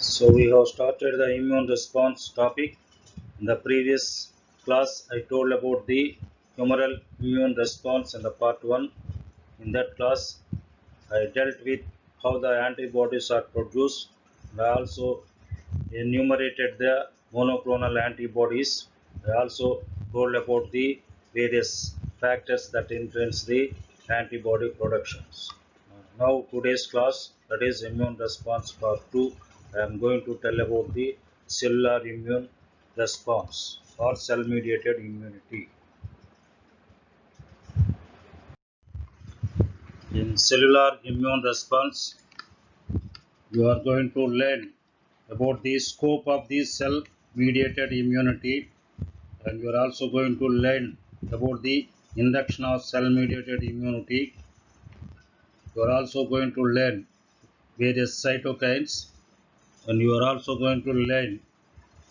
So we have started the immune response topic. In the previous class, I told about the humoral immune response in the part 1. In that class, I dealt with how the antibodies are produced. I also enumerated the monoclonal antibodies. I also told about the various factors that influence the antibody productions. Now today's class, that is immune response part 2, I am going to tell about the cellular immune response or cell mediated immunity. In cellular immune response, you are going to learn about the scope of the cell mediated immunity, and you are also going to learn about the induction of cell mediated immunity. You are also going to learn various cytokines, and you are also going to learn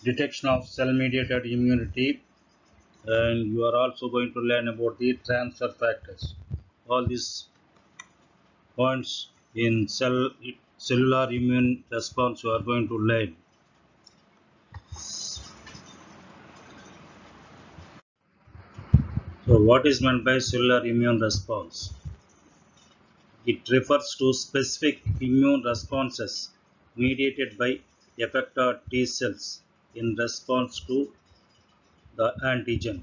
detection of cell mediated immunity, and you are also going to learn about the transfer factors. All these points in cellular immune response you are going to learn. So what is meant by cellular immune response? It refers to specific immune responses mediated by effector T cells in response to the antigen.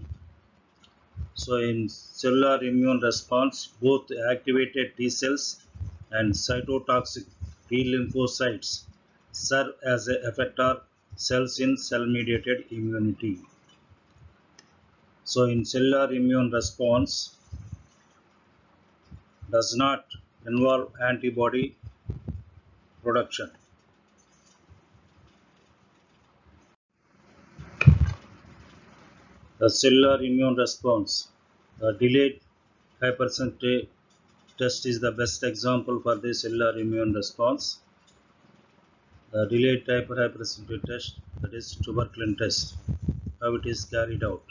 So in cellular immune response, both activated T cells and cytotoxic T lymphocytes serve as effector cells in cell-mediated immunity. So in cellular immune response does not involve antibody production. The cellular immune response, the delayed hypersensitivity test is the best example for the cellular immune response. The delayed hypersensitivity test, that is tuberculin test. How it is carried out?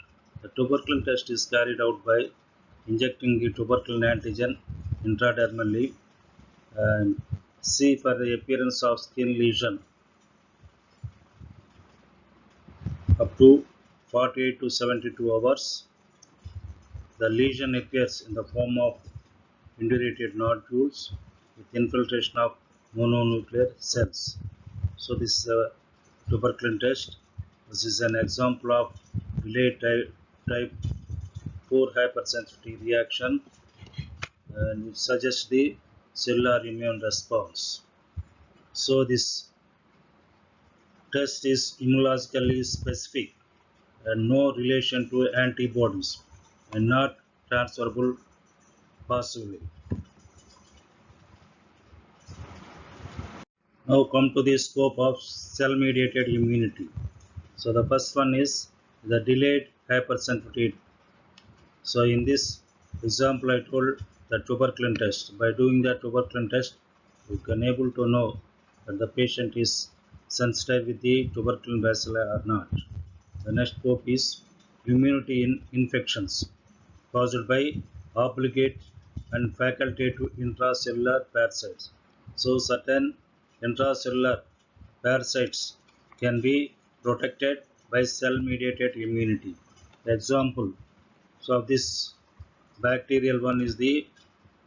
The tuberculin test is carried out by injecting the tuberculin antigen intradermally and see for the appearance of skin lesion up to 48 to 72 hours. The lesion appears in the form of indurated nodules with infiltration of mononuclear cells. So this is a tuberculin test. This is an example of delayed type 4 hypersensitivity reaction, and it suggests the cellular immune response. So this test is immunologically specific and no relation to antibodies and not transferable passively. Now come to the scope of cell mediated immunity. So the first one is the delayed hypersensitivity. So in this example I told the tuberculin test. By doing the tuberculin test, you can able to know that the patient is sensitive with the tuberculin bacilli or not. The next scope is immunity in infections caused by obligate and facultative intracellular parasites. So certain intracellular parasites can be protected by cell-mediated immunity. The example of this bacterial one is the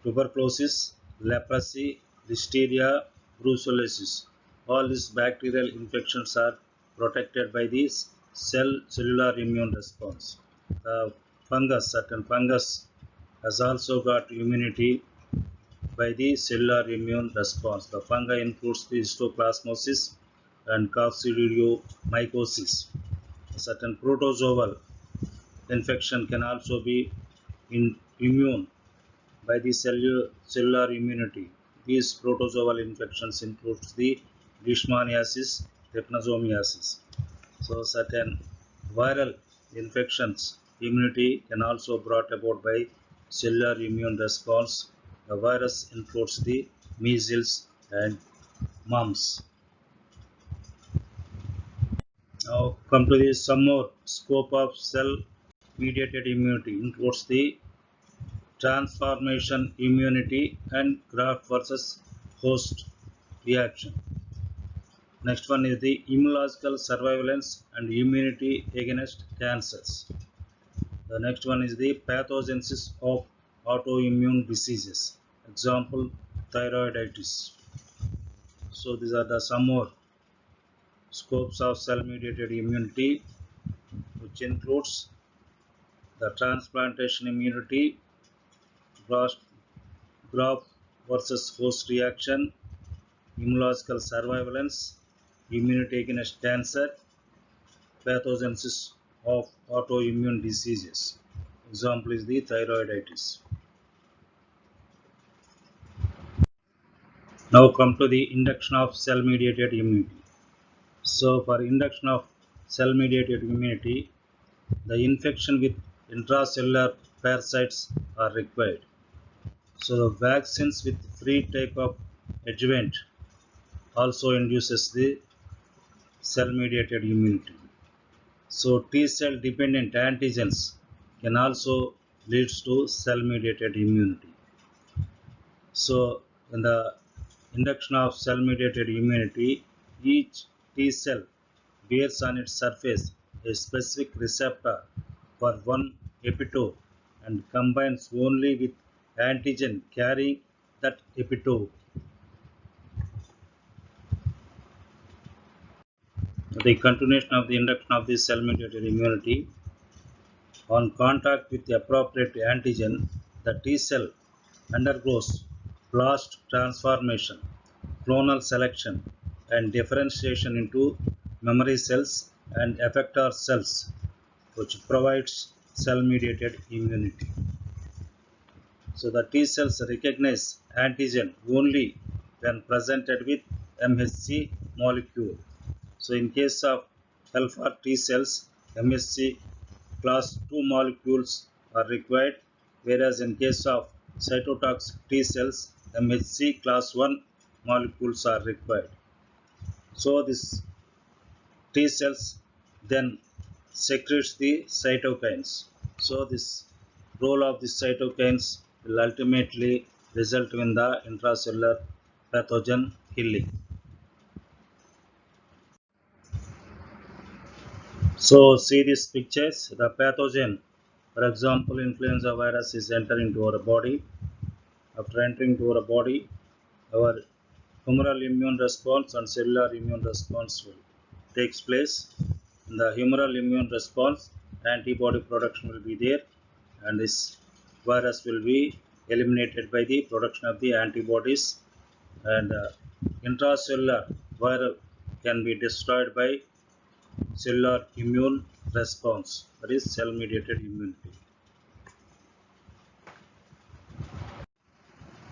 tuberculosis, leprosy, listeria, brucellosis. All these bacterial infections are protected by this cellular immune response. Certain fungus has also got immunity by the cellular immune response. The fungi includes the histoplasmosis and coccidioidomycosis. Certain protozoal infection can also be immune by the cellular immunity. These protozoal infections include the leishmaniasis, trypanosomiasis. So certain viral infections immunity can also brought about by cellular immune response. The virus includes the measles and mumps. Now come to the some more scope of cell mediated immunity includes the transformation immunity and graft versus host reaction. Next one is the immunological surveillance and immunity against cancers. The next one is the pathogenesis of autoimmune diseases. Example, thyroiditis. So these are the some more scopes of cell-mediated immunity, which includes the transplantation immunity, graft versus host reaction, immunological surveillance, immunity against cancer, pathogenesis of autoimmune diseases. Example is the thyroiditis. Now come to the induction of cell-mediated immunity. So for induction of cell-mediated immunity, the infection with intracellular parasites are required. So the vaccines with free type of adjuvant also induces the cell-mediated immunity. So T cell dependent antigens can also lead to cell-mediated immunity. So in the induction of cell-mediated immunity, each T cell bears on its surface a specific receptor for one epitope and combines only with antigen carrying that epitope. The continuation of the induction of this cell-mediated immunity. On contact with the appropriate antigen, the T cell undergoes blast transformation, clonal selection, and differentiation into memory cells and effector cells, which provides cell-mediated immunity. So the T cells recognize antigen only when presented with MHC molecule. So in case of alpha T cells, MHC class 2 molecules are required, whereas in case of cytotoxic T cells, MHC class 1 molecules are required. So this T cells then secretes the cytokines. So this role of the cytokines will ultimately result in the intracellular pathogen killing. So see these pictures, the pathogen, for example, influenza virus is entering into our body. After entering into our body, our humoral immune response and cellular immune response will takes place. In the humoral immune response, antibody production will be there, and this virus will be eliminated by the production of the antibodies, and intracellular viral can be destroyed by cellular immune response, that is cell mediated immunity.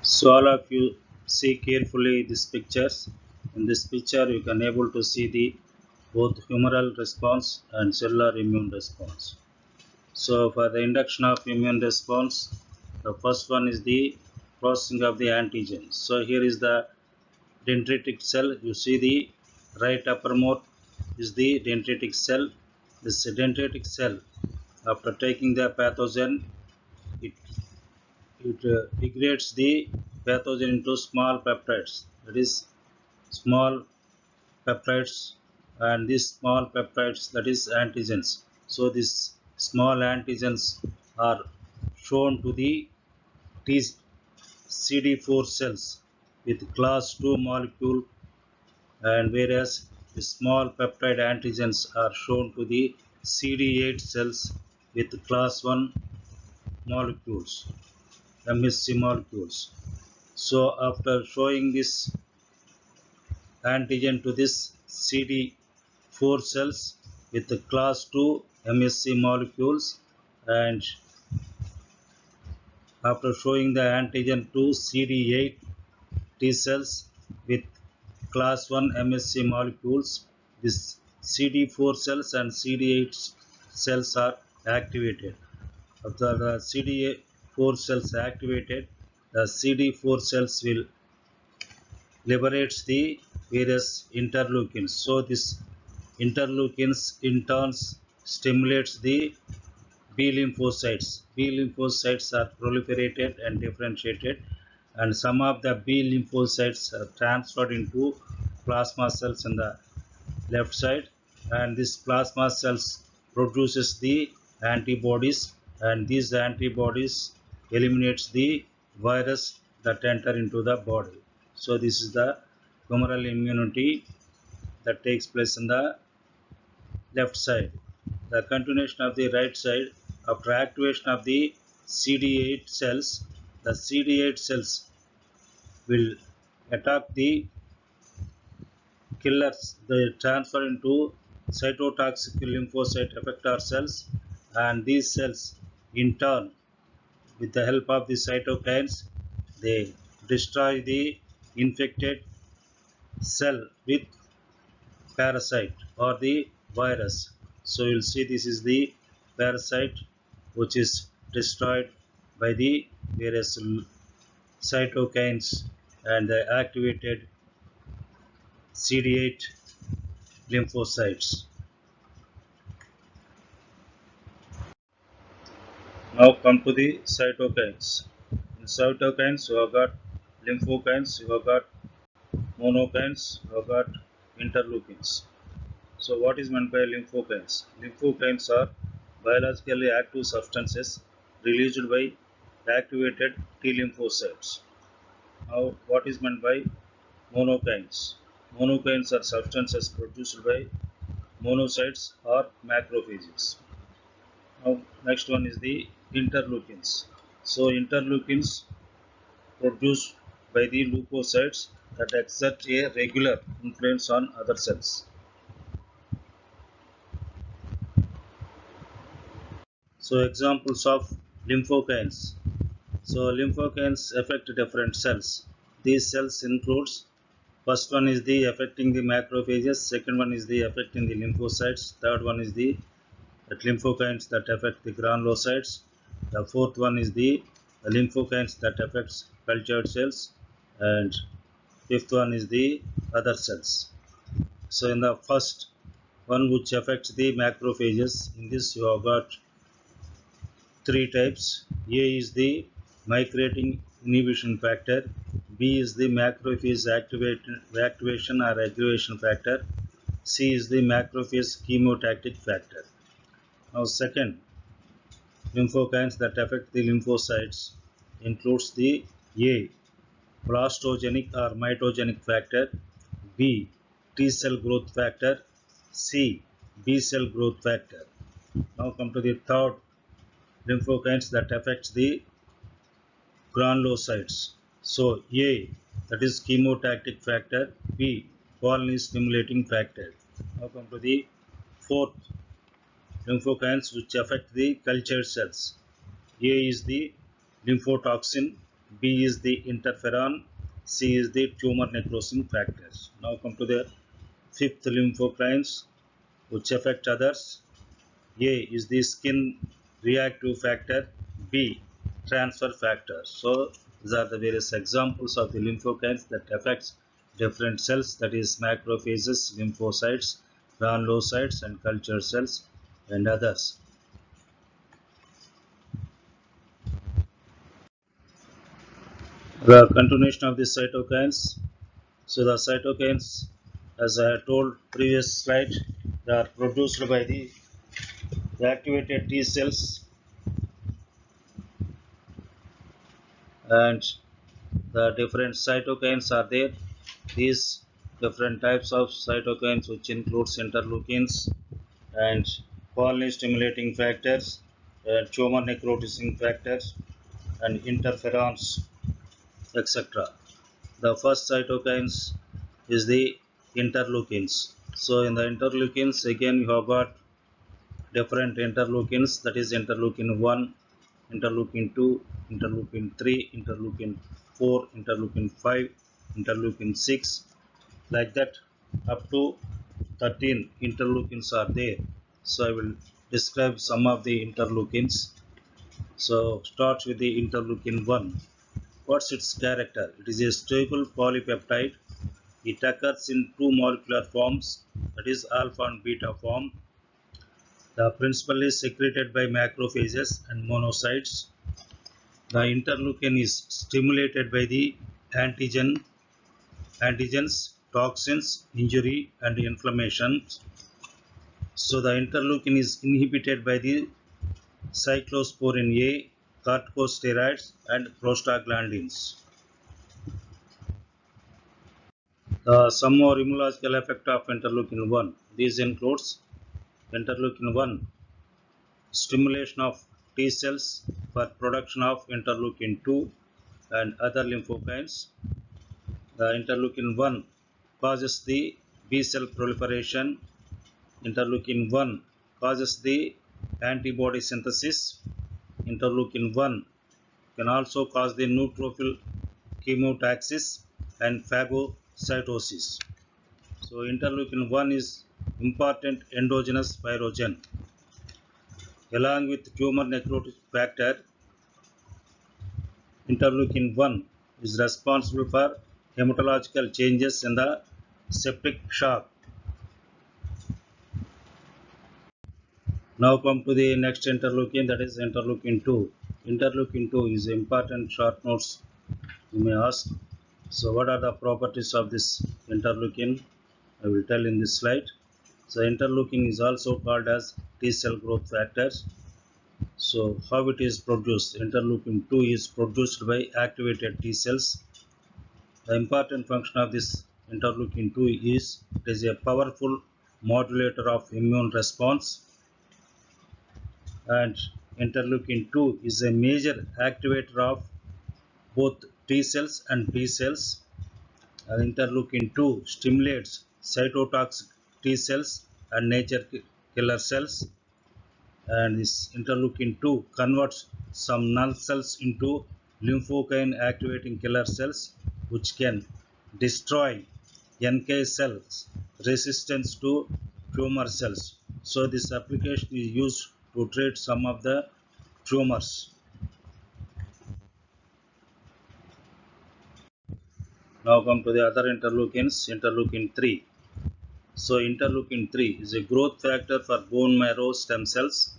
So all of you see carefully these pictures. In this picture you can able to see the both humoral response and cellular immune response. So for the induction of immune response, the first one is the processing of the antigen. So here is the dendritic cell. You see the right uppermost is the dendritic cell. This dendritic cell, after taking the pathogen, it degrades the pathogen into small peptides. That is small peptides, and these small peptides, that is antigens. So these small antigens are shown to the T CD4 cells with class 2 molecule, and whereas the small peptide antigens are shown to the CD8 cells with class 1 molecules, MHC molecules. So after showing this antigen to this CD4 cells with the class 2 MHC molecules, and after showing the antigen to CD8 T cells with class 1 MHC molecules, this CD4 cells and CD8 cells are activated. After the CD4 cells activated, the CD4 cells will liberates the various interleukins. So this interleukins in turn stimulates the B lymphocytes. B lymphocytes are proliferated and differentiated, and some of the B lymphocytes are transferred into plasma cells in the left side, and this plasma cells produces the antibodies, and these antibodies eliminates the virus that enter into the body. So this is the humoral immunity that takes place in the left side. The continuation of the right side, after activation of the CD8 cells, the CD8 cells will attack the killers. They transfer into cytotoxic lymphocyte effector cells, and these cells in turn, with the help of the cytokines, they destroy the infected cell with parasite or the virus. So you'll see this is the parasite which is destroyed by the various cytokines and the activated CD8 lymphocytes. Now come to the cytokines. In cytokines, you have got lymphokines, you have got monokines, you have got interleukins. So what is meant by lymphokines? Lymphokines are biologically active substances released by activated T lymphocytes. Now what is meant by monokines? Monokines are substances produced by monocytes or macrophages. Now next one is the interleukins. So interleukins produced by the leukocytes that exert a regular influence on other cells. So examples of lymphokines. So lymphokines affect different cells. These cells includes, first one is the affecting the macrophages, second one is the affecting the lymphocytes, third one is the lymphokines that affect the granulocytes, the fourth one is the lymphokines that affects cultured cells, and fifth one is the other cells. So in the first one which affects the macrophages, in this you have got three types. A is the migrating inhibition factor, B is the macrophage activation or aggravation factor, C is the macrophage chemotactic factor. Now second, lymphokines that affect the lymphocytes includes the A, blastogenic or mitogenic factor, B, T cell growth factor, C, B cell growth factor. Now come to the third, lymphokines that affects the granulocytes. So A, that is chemotactic factor, B, colony stimulating factor. Now come to the fourth, lymphokines which affect the cultured cells. A is the lymphotoxin, B is the interferon, C is the tumor necrosis factors. Now come to the fifth, lymphokines which affect others. A is the skin reactive factor, B transfer factor. So these are the various examples of the lymphokines that affects different cells, that is macrophages, lymphocytes, granulocytes and culture cells and others. The continuation of the cytokines. So the cytokines, as I told previous slide, they are produced by the activated T cells, and the different cytokines are there. These different types of cytokines which includes interleukins and colony stimulating factors, tumor necrotizing factors and interferons, etc. The first cytokines is the interleukins. So in the interleukins, again you have got different interleukins, that is interleukin 1, interleukin 2, interleukin 3, interleukin 4, interleukin 5, interleukin 6, like that up to 13 interleukins are there. So I will describe some of the interleukins. So start with the interleukin 1. What's its character? It is a stable polypeptide. It occurs in two molecular forms, that is alpha and beta form. The principle is secreted by macrophages and monocytes. The interleukin is stimulated by the antigens toxins, injury, and inflammation. So the interleukin is inhibited by the cyclosporin A, corticosteroids, and prostaglandins. Some more immunological effect of interleukin 1. These includes interleukin 1 stimulation of T cells for production of interleukin 2 and other lymphokines. The interleukin 1 causes the B cell proliferation. Interleukin 1 causes the antibody synthesis. Interleukin 1 can also cause the neutrophil chemotaxis and phagocytosis. So interleukin 1 is important endogenous pyrogen. Along with tumor necrotic factor, interleukin 1 is responsible for hematological changes in the septic shock. Now come to the next interleukin, that is interleukin 2. Interleukin 2 is important short notes you may ask. So what are the properties of this interleukin? I will tell in this slide. So interleukin is also called as T cell growth factor. So how it is produced? Interleukin 2 is produced by activated T cells. The important function of this interleukin 2 is it is a powerful modulator of immune response, and interleukin 2 is a major activator of both T cells and B cells. Interleukin 2 stimulates cytotoxic T cells and nature killer cells, and this interleukin 2 converts some null cells into lymphokine activating killer cells, which can destroy NK cells resistance to tumor cells. So this application is used to treat some of the tumors. Now come to the other interleukins, interleukin 3. So interleukin 3 is a growth factor for bone marrow stem cells.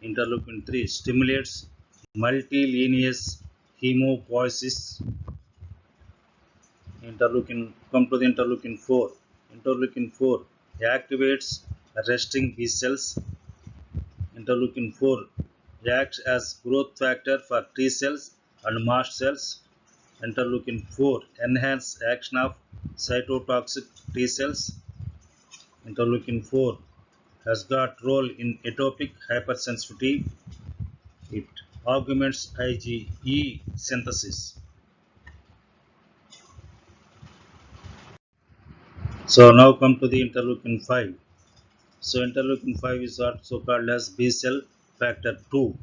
Interleukin 3 stimulates multilineage hemopoiesis. Come to the interleukin 4. Interleukin 4 activates resting B cells. Interleukin 4 acts as growth factor for T cells and mast cells. Interleukin 4 enhances action of cytotoxic T cells. Interleukin 4 has got role in atopic hypersensitivity. It augments IgE synthesis. So now come to the interleukin 5. So interleukin 5 is also called as B cell factor 2.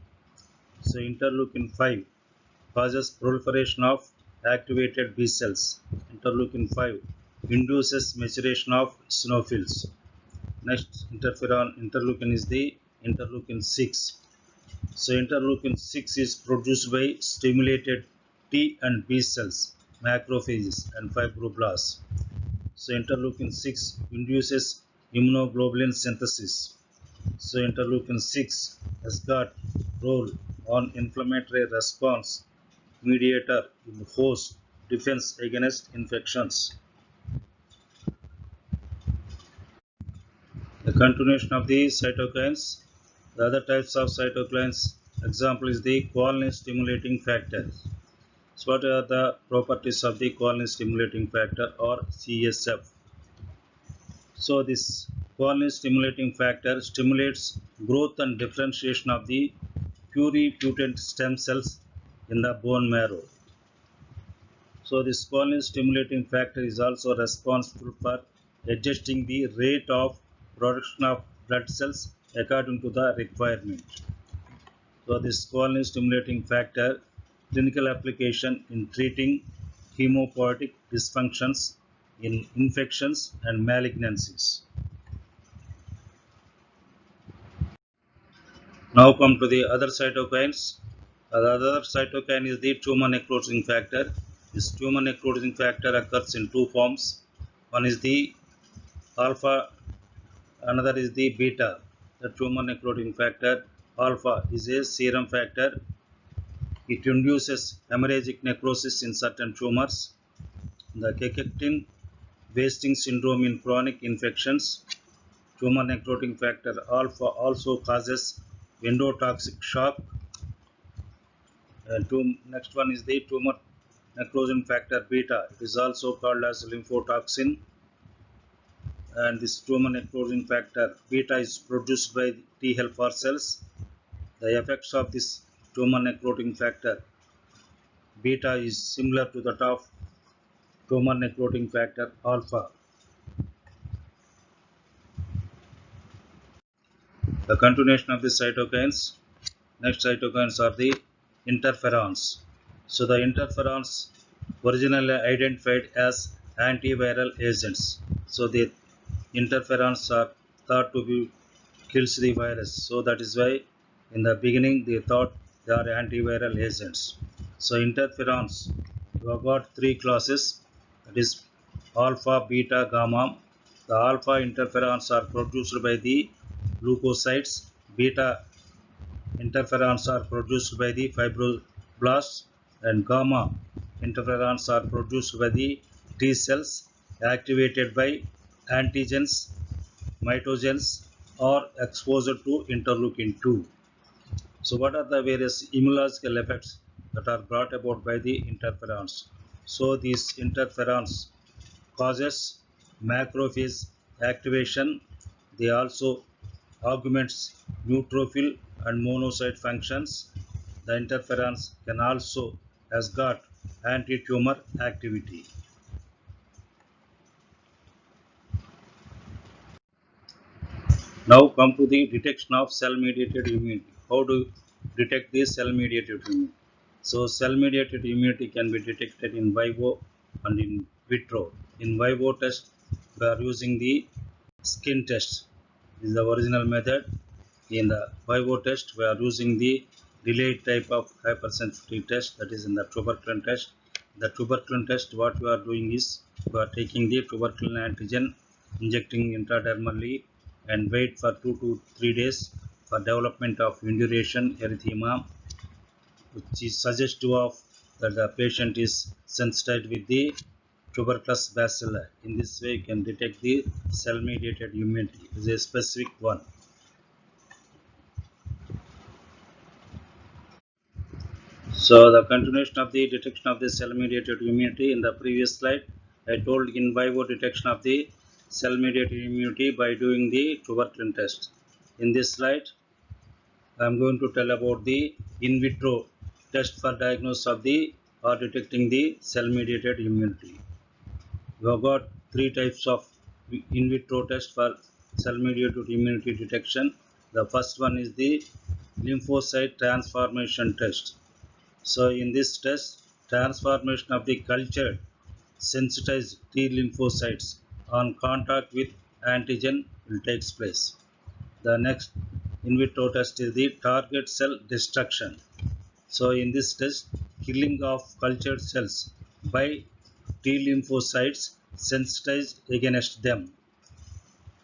So interleukin 5 causes proliferation of activated B cells. Interleukin 5 induces maturation of eosinophils. Next interleukin is the interleukin 6. So interleukin 6 is produced by stimulated T and B cells, macrophages and fibroblasts. So interleukin 6 induces immunoglobulin synthesis. So interleukin 6 has got role on inflammatory response mediator in the host defense against infections. The continuation of the cytokines. The other types of cytokines example is the colony stimulating factor. So what are the properties of the colony stimulating factor or CSF? So this colony stimulating factor stimulates growth and differentiation of the pluripotent stem cells in the bone marrow. So this colony stimulating factor is also responsible for adjusting the rate of production of blood cells according to the requirement. So this colony stimulating factor clinical application in treating hemopoietic dysfunctions in infections and malignancies. Now come to the other cytokines. The other cytokine is the tumor necrotising factor. This tumor necrotising factor occurs in two forms. One is the alpha, another is the beta. The tumor necrotising factor alpha is a serum factor. It induces hemorrhagic necrosis in certain tumors. The cachectin wasting syndrome in chronic infections. Tumor necrotic factor alpha also causes endotoxic shock. Next one is the tumor necrosis factor beta. It is also called as lymphotoxin. And this tumor necrosis factor beta is produced by T helper cells. The effects of this tumor necrotic factor beta is similar to that of tumor necrotic factor alpha. The continuation of the cytokines. Next cytokines are the interferons. So the interferons originally identified as antiviral agents. So the interferons are thought to be kills the virus. So that is why in the beginning they thought they are antiviral agents. So interferons, you have got three classes, that is alpha, beta, gamma. The alpha interferons are produced by the leukocytes. Beta interferons are produced by the fibroblasts, and gamma interferons are produced by the T cells activated by antigens, mitogens, or exposure to interleukin 2. So what are the various immunological effects that are brought about by the interferons? So these interferons causes macrophage activation. They also augments neutrophil and monocyte functions. The interferons can also has got anti-tumor activity. Now come to the detection of cell-mediated immunity. How do you detect this cell-mediated immunity? So cell-mediated immunity can be detected in vivo and in vitro. In vivo test, we are using the skin test. This is the original method. In the vivo test, we are using the delayed type of hypersensitivity test, that is in the tuberculin test. The tuberculin test, what we are doing is we are taking the tuberculin antigen, injecting intradermally, and wait for 2 to 3 days for development of induration erythema, which is suggestive of that the patient is sensitized with the tuberculous bacilli. In this way, you can detect the cell-mediated immunity. It is a specific one. So the continuation of the detection of the cell-mediated immunity. In the previous slide, I told in vivo detection of the cell-mediated immunity by doing the tuberculin test. In this slide, I am going to tell about the in vitro test for diagnosis of the or detecting the cell-mediated immunity. We have got three types of in vitro test for cell-mediated immunity detection. The first one is the lymphocyte transformation test. So in this test, transformation of the cultured sensitized T lymphocytes on contact with antigen will take place. The next in vitro test is the target cell destruction. So in this test, killing of cultured cells by T lymphocytes sensitized against them.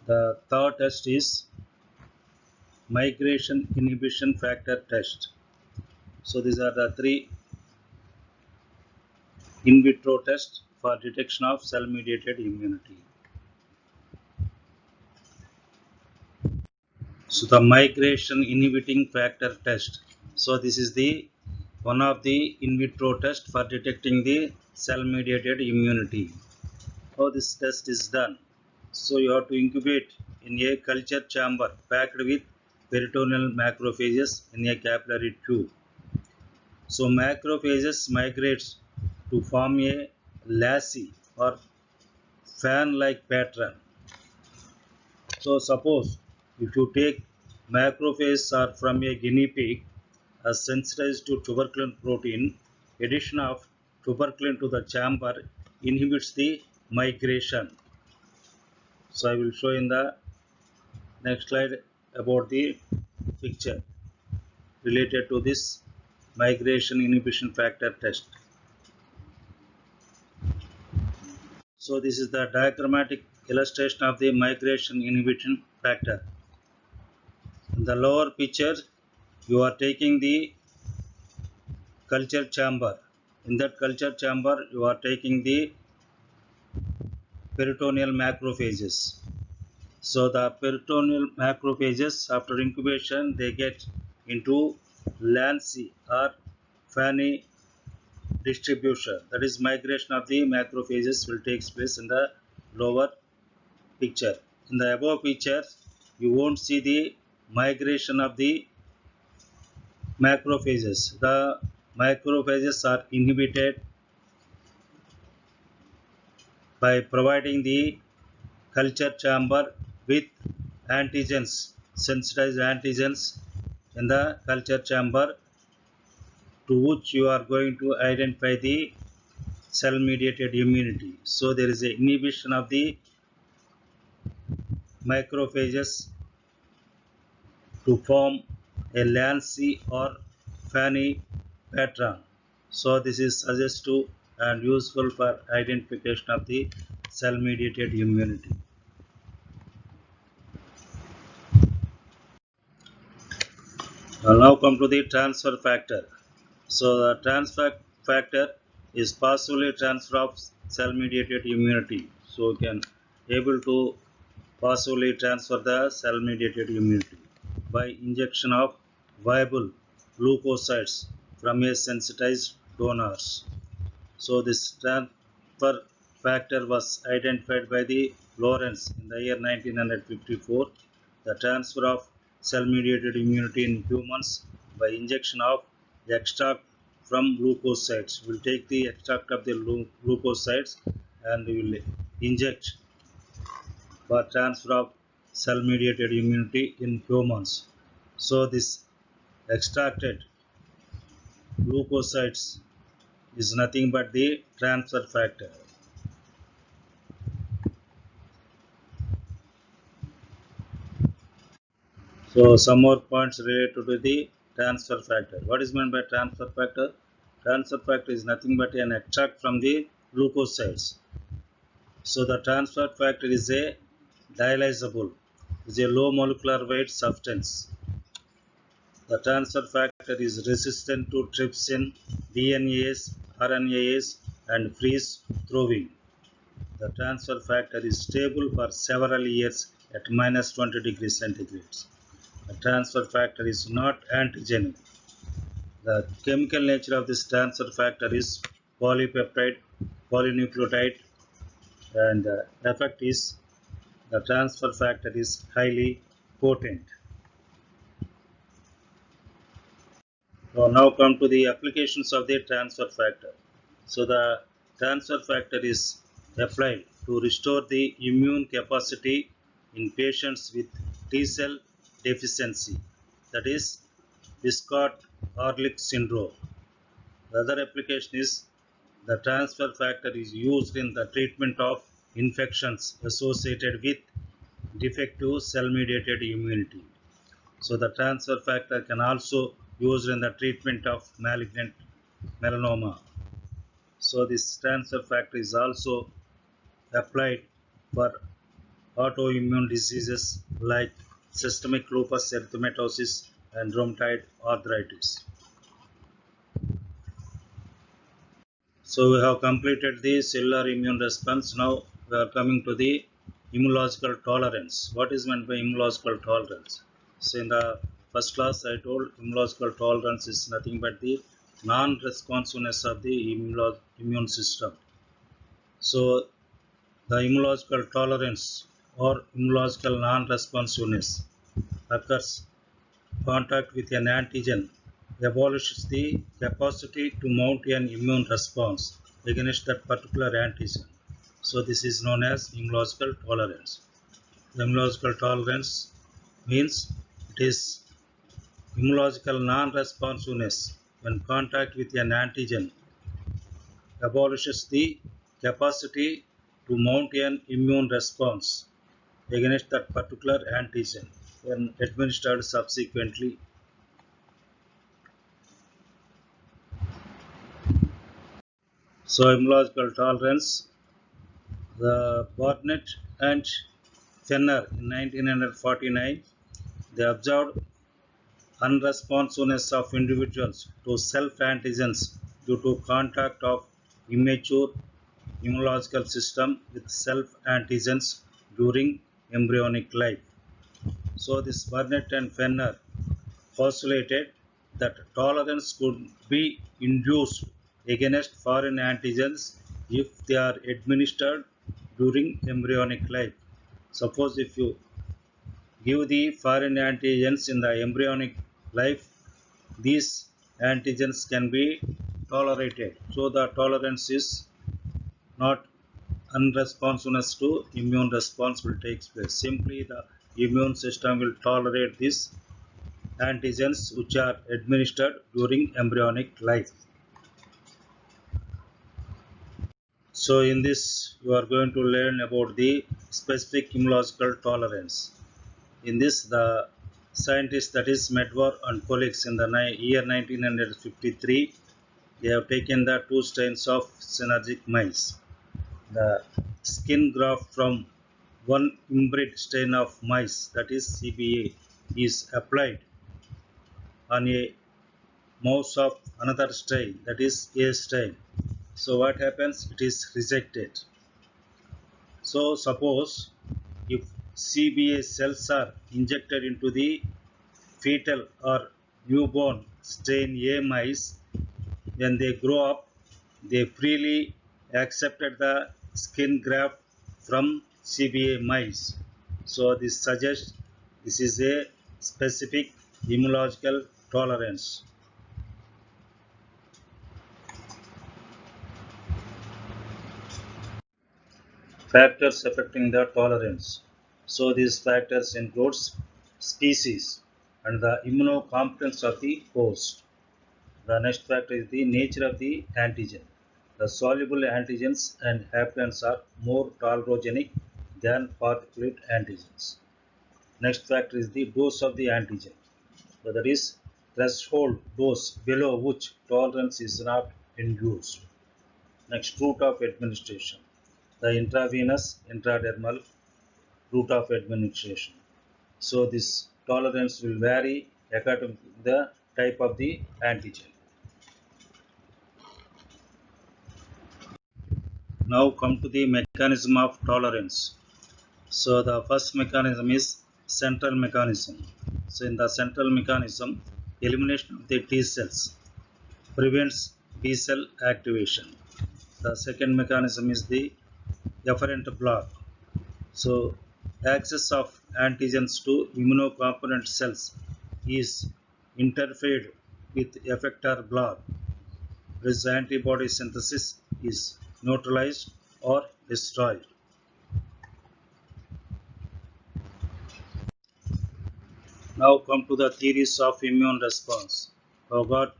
The third test is migration inhibition factor test. So these are the three in vitro test for detection of cell-mediated immunity. So the migration inhibiting factor test. So this is the one of the in vitro test for detecting the cell-mediated immunity. How this test is done? So you have to incubate in a culture chamber packed with peritoneal macrophages in a capillary tube. So macrophages migrates to form a lacy or fan-like pattern. So suppose if you take macrophages are from a guinea pig as sensitized to tuberculin protein, addition of tuberculin to the chamber inhibits the migration. So I will show in the next slide about the picture related to this migration inhibition factor test. So this is the diagrammatic illustration of the migration inhibition factor. In the lower picture, you are taking the culture chamber. In that culture chamber, you are taking the peritoneal macrophages. So the peritoneal macrophages, after incubation, they get into Lancy or Fanny distribution. That is, migration of the macrophages will take place in the lower picture. In the above picture, you won't see the migration of the macrophages. The macrophages are inhibited by providing the culture chamber with antigens, sensitized antigens in the culture chamber, to which you are going to identify the cell mediated immunity. So there is a inhibition of the macrophages to form a Lancy or Fanny pattern. So this is suggestive and useful for identification of the cell mediated immunity. I'll now come to the transfer factor. So the transfer factor is passively transfer of cell mediated immunity. So we can able to passively transfer the cell mediated immunity by injection of viable leukocytes from a sensitized donors. So this transfer factor was identified by the Lawrence in the year 1954. The transfer of cell mediated immunity in humans by injection of extract from leukocytes. We will take the extract of the leukocytes and we will inject for transfer of cell mediated immunity in humans. So this extracted leukocytes is nothing but the transfer factor. So some more points related to the transfer factor. What is meant by transfer factor? Transfer factor is nothing but an extract from the leukocytes. So the transfer factor is a dialysable, is a low molecular weight substance. The transfer factor is resistant to trypsin, DNase, RNase and freeze throwing. The transfer factor is stable for several years at minus 20 degrees centigrade. The transfer factor is not antigenic. The chemical nature of this transfer factor is polypeptide, polynucleotide, and the effect is the transfer factor is highly potent. So now come to the applications of the transfer factor. So the transfer factor is applied to restore the immune capacity in patients with T cell deficiency, that is Wiskott-Horlick syndrome. The other application is the transfer factor is used in the treatment of infections associated with defective cell mediated immunity. So the transfer factor can also used in the treatment of malignant melanoma. So this transfer factor is also applied for autoimmune diseases like systemic lupus erythematosus and rheumatoid arthritis. So we have completed the cellular immune response. Now we are coming to the immunological tolerance. What is meant by immunological tolerance? So in the first class I told immunological tolerance is nothing but the non-responsiveness of the immune system. So the immunological tolerance or immunological non-responsiveness occurs contact with an antigen abolishes the capacity to mount an immune response against that particular antigen. So this is known as immunological tolerance. The immunological tolerance means it is immunological non-responsiveness when contact with an antigen abolishes the capacity to mount an immune response against that particular antigen when administered subsequently. So immunological tolerance, the Barnett and Fenner in 1949, they observed unresponsiveness of individuals to self-antigens due to contact of immature immunological system with self-antigens during embryonic life. So this Burnett and Fenner postulated that tolerance could be induced against foreign antigens if they are administered during embryonic life. Suppose if you give the foreign antigens in the embryonic life, these antigens can be tolerated. So the tolerance is not unresponsiveness to immune response will take place. Simply the immune system will tolerate these antigens which are administered during embryonic life. So in this you are going to learn about the specific immunological tolerance. In this, the scientists, that is Medvar and colleagues, in the year 1953, they have taken the two strains of synergic mice. The skin graft from one inbred strain of mice, that is CBA, is applied on a mouse of another strain, that is A strain. So what happens? It is rejected. So suppose if CBA cells are injected into the fetal or newborn strain A mice, when they grow up, they freely accepted the skin graft from CBA mice. So this suggests this is a specific immunological tolerance. Factors affecting the tolerance. So these factors includes species and the immunocompetence of the host. The next factor is the nature of the antigen. The soluble antigens and haploids are more tolerogenic than particulate antigens. Next factor is the dose of the antigen. So that is threshold dose below which tolerance is not induced. Next, route of administration. The intravenous, intradermal route of administration. So this tolerance will vary according to the type of the antigen. Now come to the mechanism of tolerance. So the first mechanism is central mechanism. So in the central mechanism, elimination of the T cells prevents B cell activation. The second mechanism is the efferent block. So access of antigens to immunocompetent cells is interfered with effector block. This antibody synthesis is neutralized or destroyed. Now come to the theories of immune response. I've got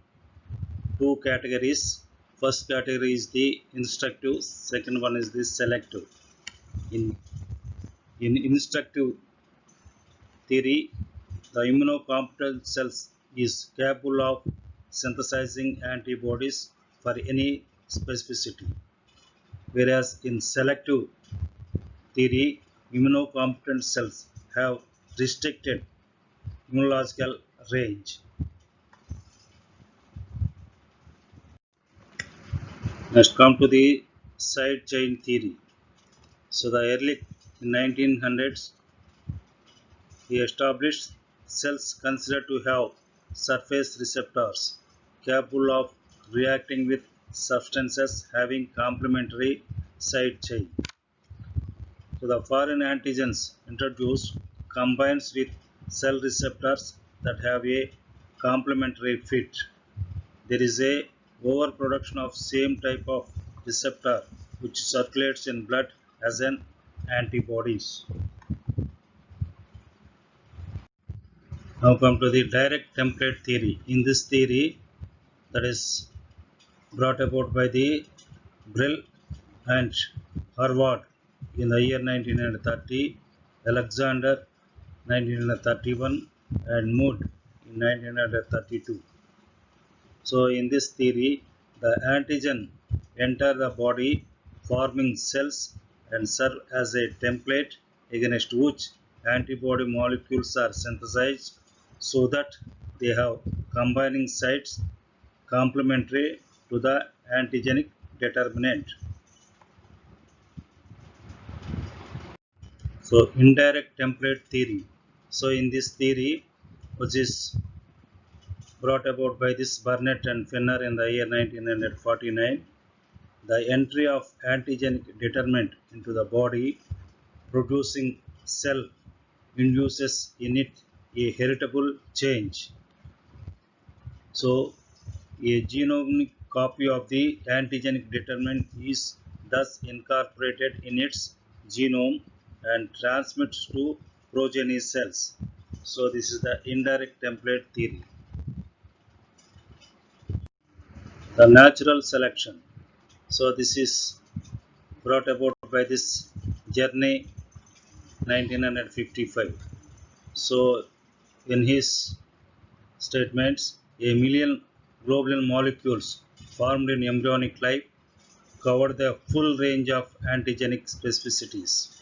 two categories. First category is the instructive, second one is the selective. In, in instructive theory, the immunocompetent cells is capable of synthesizing antibodies for any specificity. Whereas in selective theory, immunocompetent cells have restricted immunological range. Next, come to the side chain theory. So the early 1900s, he established cells considered to have surface receptors capable of reacting with substances having complementary side chain. So the foreign antigens introduced combines with cell receptors that have a complementary fit. There is a overproduction of same type of receptor which circulates in blood as an antibodies. Now come to the direct template theory. In this theory, that is brought about by the Brill and Harvard in the year 1930, Alexander 1931, and Mood in 1932. So in this theory, the antigen enter the body forming cells and serve as a template against which antibody molecules are synthesized so that they have combining sites complementary to the antigenic determinant. So indirect template theory. So in this theory, which is brought about by this Burnett and Fenner in the year 1949, the entry of antigenic determinant into the body producing cell induces in it a heritable change. So a genomic copy of the antigenic determinant is thus incorporated in its genome and transmits to progeny cells. So this is the indirect template theory. The natural selection. So this is brought about by this Journey 1955. So in his statements, a million globulin molecules formed in embryonic life cover the full range of antigenic specificities.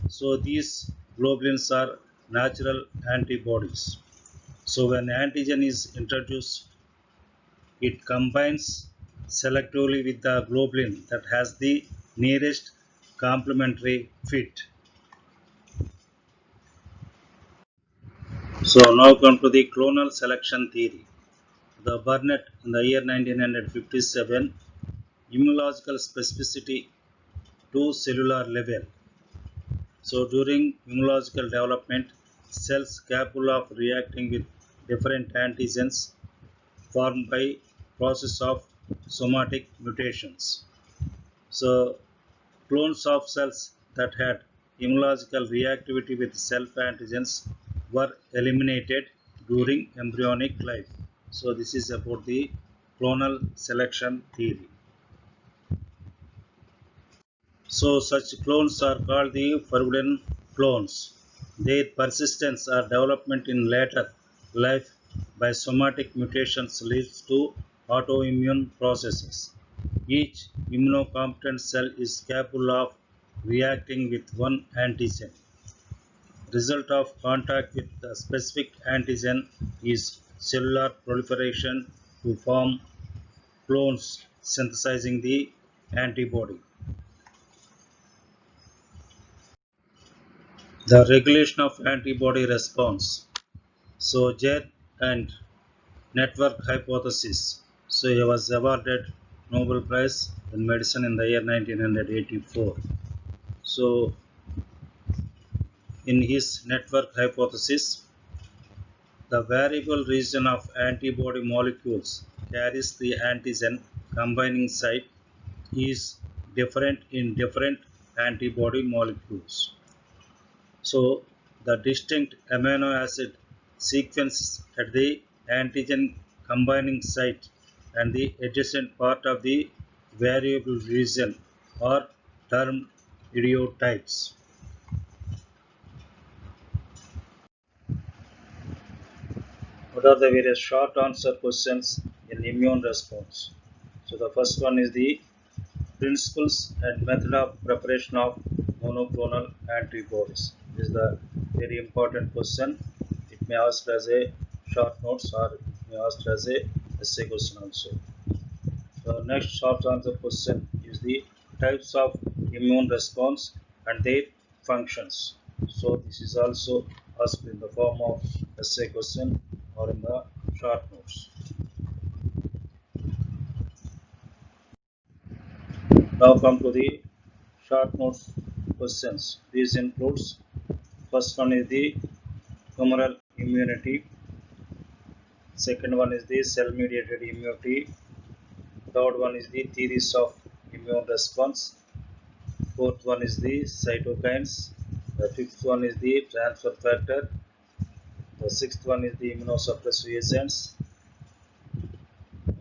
So these globulins are natural antibodies. So when antigen is introduced, it combines selectively with the globulin that has the nearest complementary fit. So now come to the clonal selection theory. The Burnett in the year 1957 immunological specificity to cellular level. So during immunological development, cells capable of reacting with different antigens formed by process of somatic mutations. So clones of cells that had immunological reactivity with self-antigens were eliminated during embryonic life. So this is about the clonal selection theory. So such clones are called the forbidden clones. Their persistence or development in later life by somatic mutations leads to autoimmune processes. Each immunocompetent cell is capable of reacting with one antigen. Result of contact with the specific antigen is cellular proliferation to form clones synthesizing the antibody. The regulation of antibody response. So Jet and network hypothesis. So he was awarded Nobel Prize in Medicine in the year 1984. So in his network hypothesis, the variable region of antibody molecules carries the antigen combining site is different in different antibody molecules. So the distinct amino acid sequence at the antigen combining site and the adjacent part of the variable region are termed idiotypes. What are the various short answer questions in immune response? So the first one is the principles and method of preparation of monoclonal antibodies. This is the very important question. It may ask as a short notes or it may ask as a essay question also. The next short answer question is the types of immune response and their functions. So this is also asked in the form of essay question or in the short notes. Now come to the short notes questions. These includes first one is the humoral immunity, second one is the cell mediated immunity, third one is the theories of immune response, fourth one is the cytokines, the fifth one is the transfer factor, the sixth one is the immunosuppressive agents,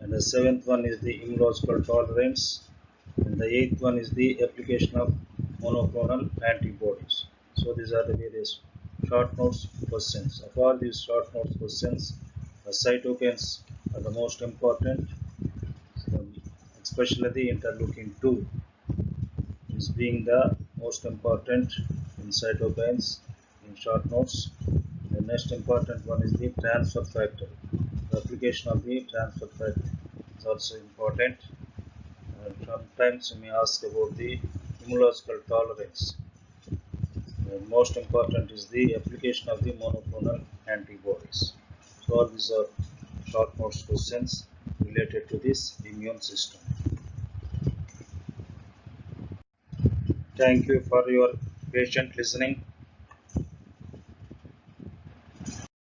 and the seventh one is the immunological tolerance, and the eighth one is the application of monoclonal antibodies. So these are the various short notes questions. Of all these short notes questions, the cytokines are the most important, especially the interleukin 2 is being the most important in cytokines in short notes. The next important one is the transfer factor. The application of the transfer factor is also important. Sometimes you may ask about the immunological tolerance. most important is the application of the monoclonal antibodies. So all these are short notes questions related to this immune system. Thank you for your patient listening.